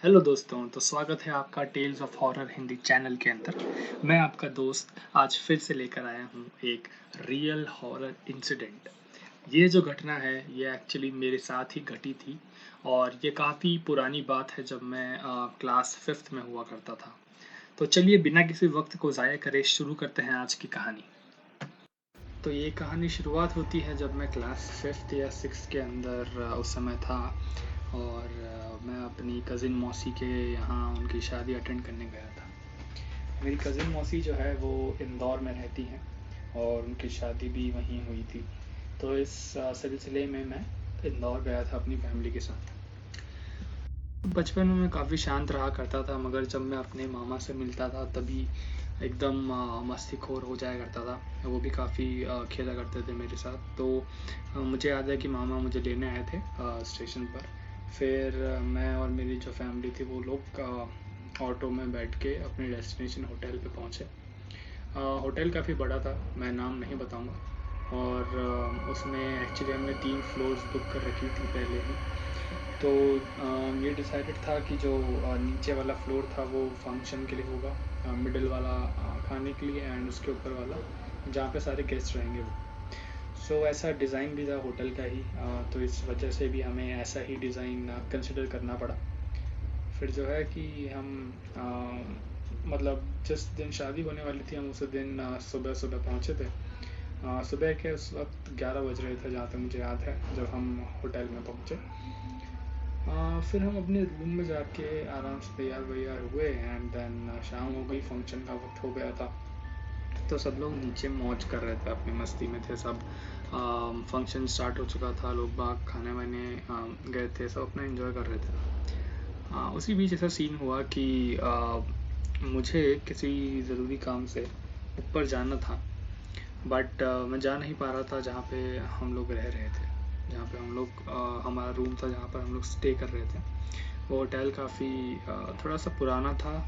Hello दोस्तों, तो स्वागत है आपका tales of horror Hindi channel के अंदर। मैं आपका दोस्त आज फिर से लेकर आया हूँ एक रियल हॉरर इंसिडेंट। ये जो घटना है ये एक्चुअली मेरे साथ ही घटी थी और ये काफ़ी पुरानी बात है जब मैं क्लास फिफ्थ में हुआ करता था। तो चलिए बिना किसी वक्त को ज़ाया करे शुरू करते हैं आज की कहानी। तो ये कहानी शुरुआत होती है जब मैं क्लास फिफ्थ या सिक्स के अंदर उस समय था और मैं अपनी कज़िन मौसी के यहाँ उनकी शादी अटेंड करने गया था। मेरी कज़िन मौसी जो है वो इंदौर में रहती हैं और उनकी शादी भी वहीं हुई थी। तो इस सिलसिले में मैं इंदौर गया था अपनी फैमिली के साथ। बचपन में मैं काफ़ी शांत रहा करता था, मगर जब मैं अपने मामा से मिलता था तभी एकदम मस्तीखोर हो जाया करता था। वो भी काफ़ी खेला करते थे मेरे साथ। तो मुझे याद है कि मामा मुझे लेने आए थे स्टेशन पर। फिर मैं और मेरी जो फैमिली थी वो लोग ऑटो में बैठ के अपने डेस्टिनेशन होटल पे पहुँचे। होटल काफ़ी बड़ा था, मैं नाम नहीं बताऊँगा। और उसमें एक्चुअली हमने 3 फ्लोर्स बुक कर रखी थी पहले ही। तो ये डिसाइडेड था कि जो नीचे वाला फ्लोर था वो फंक्शन के लिए होगा, मिडिल वाला खाने के लिए, एंड उसके ऊपर वाला जहाँ पे सारे गेस्ट रहेंगे वो। सो ऐसा डिज़ाइन भी था होटल का ही, तो इस वजह से भी हमें ऐसा ही डिज़ाइन कंसिडर करना पड़ा। फिर जो है कि हम मतलब जिस दिन शादी होने वाली थी हम उस दिन सुबह सुबह पहुँचे थे। सुबह के उस वक्त 11 बज रहे थे जहाँ तक मुझे याद है जब हम होटल में पहुँचे। फिर हम अपने रूम में जाके आराम से तैयार वैयार हुए एंड देन शाम हो गई, फंक्शन का वक्त हो गया था। तो सब लोग नीचे मौज कर रहे थे, अपनी मस्ती में थे सब। फंक्शन स्टार्ट हो चुका था, लोग बाग खाने वाने गए थे, सब अपना एंजॉय कर रहे थे। उसी बीच ऐसा सीन हुआ कि मुझे किसी ज़रूरी काम से ऊपर जाना था, बट मैं जा नहीं पा रहा था जहाँ पे हम लोग रह रहे थे, जहाँ पे हम लोग हमारा रूम था जहाँ पर हम लोग स्टे कर रहे थे। वो होटल काफ़ी थोड़ा सा पुराना था,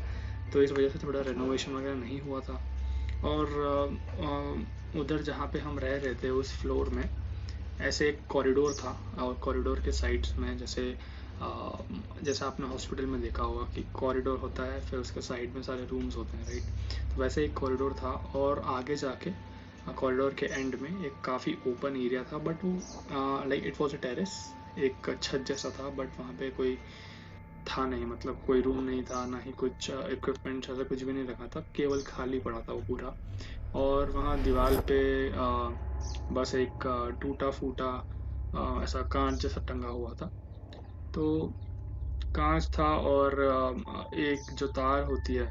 तो इस वजह से थोड़ा रेनोवेशन वगैरह नहीं हुआ था। और उधर जहाँ पे हम रह रहे थे उस फ्लोर में ऐसे एक कॉरिडोर था, और कॉरिडोर के साइड्स में जैसे जैसा आपने हॉस्पिटल में देखा होगा कि कॉरिडोर होता है, फिर उसके साइड में सारे रूम्स होते हैं, राइट। तो वैसे एक कॉरिडोर था और आगे जाके कॉरिडोर के एंड में एक काफ़ी ओपन एरिया था, बट वो like it was a terrace, एक छत जैसा था, बट वहाँ पे कोई था नहीं, मतलब कोई रूम नहीं था, ना ही कुछ इक्विपमेंट ऐसा कुछ भी नहीं रखा था, केवल खाली पड़ा था वो पूरा। और वहाँ दीवार पे बस एक टूटा फूटा ऐसा कांच जैसा टंगा हुआ था। तो कांच था और एक जो तार होती है,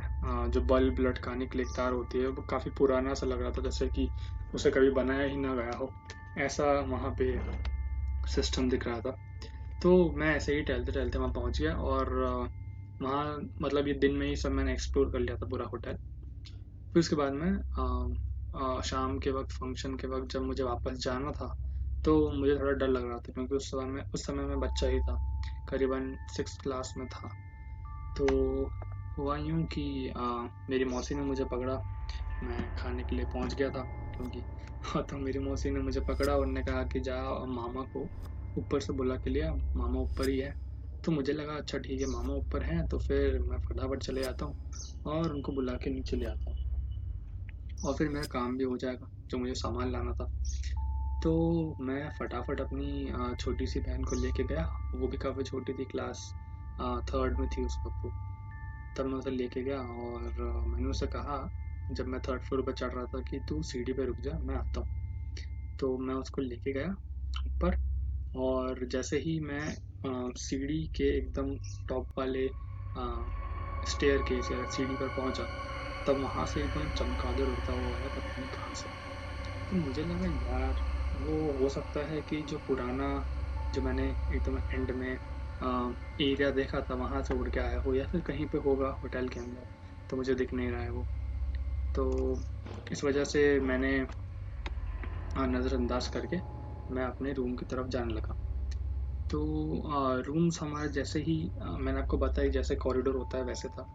जो बल्ब लटकाने के लिए एक तार होती है, वो काफ़ी पुराना सा लग रहा था, जैसे कि उसे कभी बनाया ही ना गया हो, ऐसा वहाँ पे सिस्टम दिख रहा था। तो मैं ऐसे ही टहलते टहलते वहाँ पहुँच गया और वहाँ मतलब ये दिन में ही सब मैंने एक्सप्लोर कर लिया था पूरा होटल। फिर उसके बाद में शाम के वक्त, फंक्शन के वक्त, जब मुझे वापस जाना था तो मुझे थोड़ा डर लग रहा था, क्योंकि उस समय मैं बच्चा ही था, करीबन सिक्स क्लास में था। तो हुआ यूँ कि मेरी मौसी ने मुझे पकड़ा। मैं खाने के लिए पहुंच गया था क्योंकि हाँ, तो मेरी मौसी ने मुझे पकड़ा और उन्होंने कहा कि जा मामा को ऊपर से बुला के लिया, मामा ऊपर ही है। तो मुझे लगा अच्छा ठीक है, मामा ऊपर हैं तो फिर मैं फटाफट चले जाता हूँ और उनको बुला के नीचे ले आता हूँ, और फिर मेरा काम भी हो जाएगा जो मुझे सामान लाना था। तो मैं फटाफट अपनी छोटी सी बहन को लेके गया। वो भी काफ़ी छोटी थी, क्लास थर्ड में थी उस वक्त वो। तब मैं उसे लेके गया और मैंने उसे कहा, जब मैं थर्ड फ्लोर पर चढ़ रहा था, कि तू सीढ़ी पे रुक जा, मैं आता हूँ। तो मैं उसको लेके गया ऊपर, और जैसे ही मैं सीढ़ी के एकदम टॉप वाले स्टेयर केस या सीढ़ी पर पहुंचा, तब वहां से एकदम चमगादड़ उड़ता हुआ आया, पता नहीं कहाँ से। तो मुझे लगा यार, वो हो सकता है कि जो पुराना, जो मैंने एकदम एंड में एरिया देखा था वहां से उड़ के आया हो, या फिर कहीं पे होगा होटल के अंदर, तो मुझे दिख नहीं रहा है वो। तो इस वजह से मैंने नज़रअंदाज करके मैं अपने रूम की तरफ जाने लगा। तो रूम्स हमारे जैसे ही मैंने आपको बताया जैसे कॉरिडोर होता है वैसे था।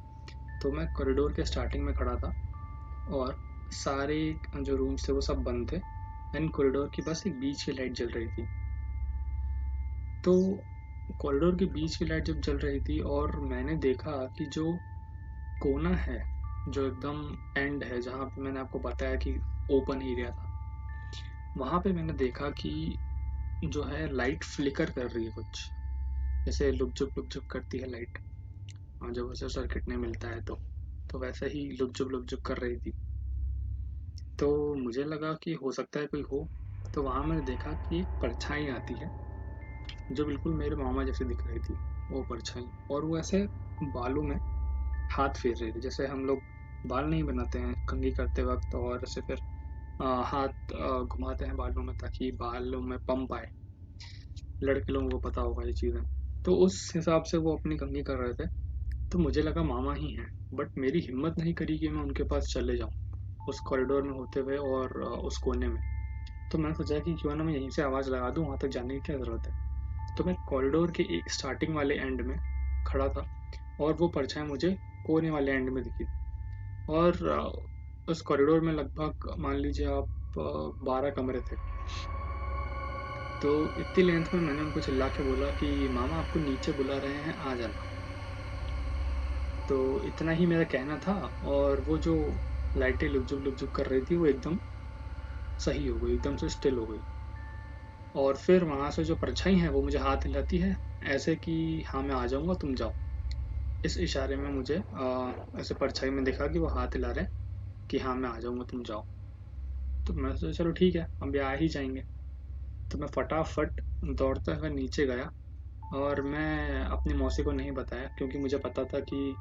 तो मैं कॉरिडोर के स्टार्टिंग में खड़ा था और सारे जो रूम्स थे वो सब बंद थे, एंड कॉरिडोर की बस एक बीच की लाइट जल रही थी। तो कॉरिडोर के बीच की लाइट जब जल रही थी और मैंने देखा कि जो कोना है, जो एकदम एंड है, जहाँ पे मैंने आपको बताया कि ओपन एरिया था, वहाँ पे मैंने देखा कि जो है लाइट फ्लिकर कर रही है कुछ, जैसे लुक झुक करती है लाइट, और जब उसे सर्किट नहीं मिलता है तो वैसे ही लुक झुक कर रही थी। तो मुझे लगा कि हो सकता है कोई हो। तो वहाँ मैंने देखा कि एक परछाई आती है, जो बिल्कुल मेरे मामा जैसे दिख रही थी, वो परछाई। और वो ऐसे बालों में हाथ फेर रही थी, जैसे हम लोग बाल नहीं बनाते हैं कंघी करते वक्त, और ऐसे फिर हाथ घुमाते हैं बालों में ताकि बालों में पंप आए। लड़के लोगों को पता होगा ये चीज़ें। तो उस हिसाब से वो अपनी कंघी कर रहे थे। तो मुझे लगा मामा ही हैं, बट मेरी हिम्मत नहीं करी कि मैं उनके पास चले जाऊँ उस कॉरिडोर में होते हुए, और उस कोने में। तो मैंने सोचा कि क्यों ना मैं यहीं से आवाज़ लगा दूँ, वहाँ तक जाने की क्या ज़रूरत है। तो मैं कॉरिडोर के एक स्टार्टिंग वाले एंड में खड़ा था, और वो परछाई मुझे कोने वाले एंड में दिखी। और उस कॉरिडोर में लगभग मान लीजिए आप 12 कमरे थे। तो इतनी लेंथ में मैंने उनको चिल्ला के बोला कि मामा आपको नीचे बुला रहे हैं, आ जाना। तो इतना ही मेरा कहना था, और वो जो लाइटें लुक झुक कर रही थी वो एकदम सही हो गई, एकदम से स्टिल हो गई। और फिर वहाँ से जो परछाई है वो मुझे हाथ हिलाती है, ऐसे कि हाँ मैं आ जाऊँगा, तुम जाओ। इस इशारे में मुझे ऐसे परछाई में दिखा कि वो हाथ हिला रहे हैं कि हाँ मैं आ जाऊँगा, तुम जाओ। तो मैं सोचा चलो ठीक है, हम भी आ ही जाएंगे। तो मैं फटाफट दौड़ते हुए नीचे गया, और मैं अपनी मौसी को नहीं बताया क्योंकि मुझे पता था कि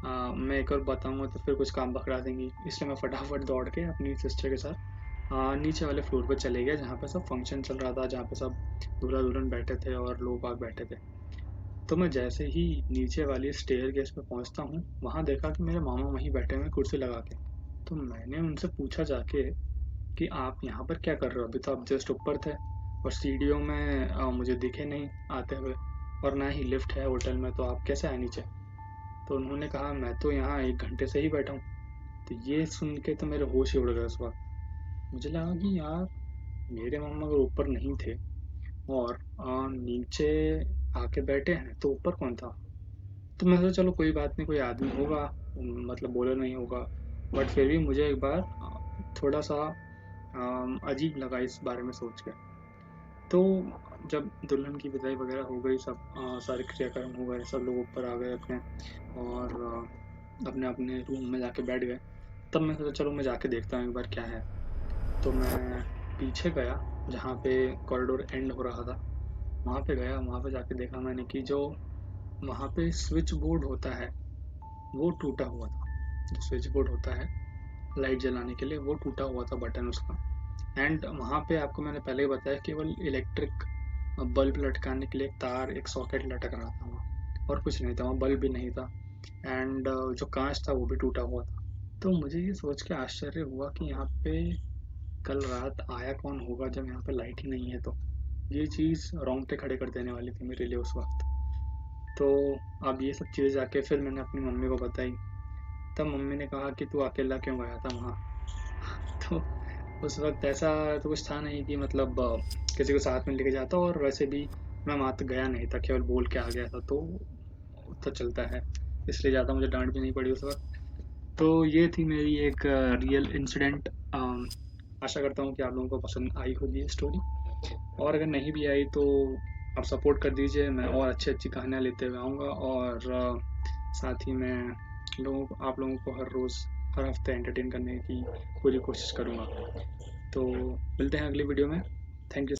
मैं एक और बताऊंगा तो फिर कुछ काम पकड़ा देंगी। इसलिए मैं फटाफट दौड़ के अपनी सिस्टर के साथ नीचे वाले फ्लोर पर चले गया, जहाँ पे सब फंक्शन चल रहा था, जहाँ पे सब दूल्हा दुल्हन बैठे थे और लोग बाग बैठे थे। तो मैं जैसे ही नीचे वाली स्टेयर केस पे पहुंचता हूँ, वहाँ देखा कि मेरे मामा वहीं बैठे हुए हैं कुर्सी लगा के। तो मैंने उनसे पूछा जाके कि आप यहाँ पर क्या कर रहे हो, अभी तो आप जस्ट ऊपर थे, और सीढ़ियों में मुझे दिखे नहीं आते हुए, और ना ही लिफ्ट है होटल में, तो आप कैसे आए नीचे। तो उन्होंने कहा मैं तो यहाँ 1 घंटे से ही बैठा हूँ। तो ये सुन के तो मेरे होश ही उड़ गए उस वक्त। मुझे लगा कि यार मेरे मामा अगर ऊपर नहीं थे और नीचे आके बैठे हैं, तो ऊपर कौन था। तो मैं सोचा चलो कोई बात नहीं, कोई आदमी होगा, मतलब बोला नहीं होगा। बट फिर भी मुझे एक बार थोड़ा सा अजीब लगा इस बारे में सोच के। तो जब दुल्हन की विदाई वगैरह हो गई, सब सारे क्रियाक्रम हो गए, सब लोग ऊपर आ गए अपने, और अपने अपने रूम में जाके बैठ गए। तब मैं सोचा चलो मैं जाके देखता हूँ एक बार क्या है। तो मैं पीछे गया, जहाँ पे कॉरिडोर एंड हो रहा था, वहाँ पे गया। वहाँ पे जाके देखा मैंने कि जो वहाँ पे स्विच बोर्ड होता है वो टूटा हुआ था। जो स्विच बोर्ड होता है लाइट जलाने के लिए, वो टूटा हुआ था बटन उसका। एंड वहाँ पे आपको मैंने पहले ही बताया, केवल इलेक्ट्रिक बल्ब लटकाने के लिए एक तार, एक सॉकेट लटक रहा था वहाँ, और कुछ नहीं था वहाँ, बल्ब भी नहीं था। एंड जो कांच था वो भी टूटा हुआ था। तो मुझे ये सोच के आश्चर्य हुआ कि यहाँ पे कल रात आया कौन होगा जब यहाँ पे लाइट ही नहीं है। तो ये चीज़ रोंगटे खड़े कर देने वाली थी मेरे लिए उस वक्त। तो अब ये सब चीज़ें जाके फिर मैंने अपनी मम्मी को बताई। तब मम्मी ने कहा कि तू अकेला क्यों गया था वहाँ। तो उस वक्त ऐसा तो कुछ था नहीं कि मतलब किसी को साथ में लेके जाता, और वैसे भी मैं वहाँ तक गया नहीं था, केवल बोल के आ गया था, तो चलता है। इसलिए ज़्यादा मुझे डांट भी नहीं पड़ी उस वक्त। तो ये थी मेरी एक रियल इंसिडेंट। आशा करता हूँ कि आप लोगों को पसंद आई होगी ये स्टोरी, और अगर नहीं भी आई तो आप सपोर्ट कर दीजिए। मैं और अच्छी अच्छी कहानियाँ लेते हुए आऊँगा, और साथ ही मैं आप लोगों को हर रोज़, हर हफ्ते एंटरटेन करने की पूरी कोशिश करूँगा। तो मिलते हैं अगली वीडियो में। Thank you.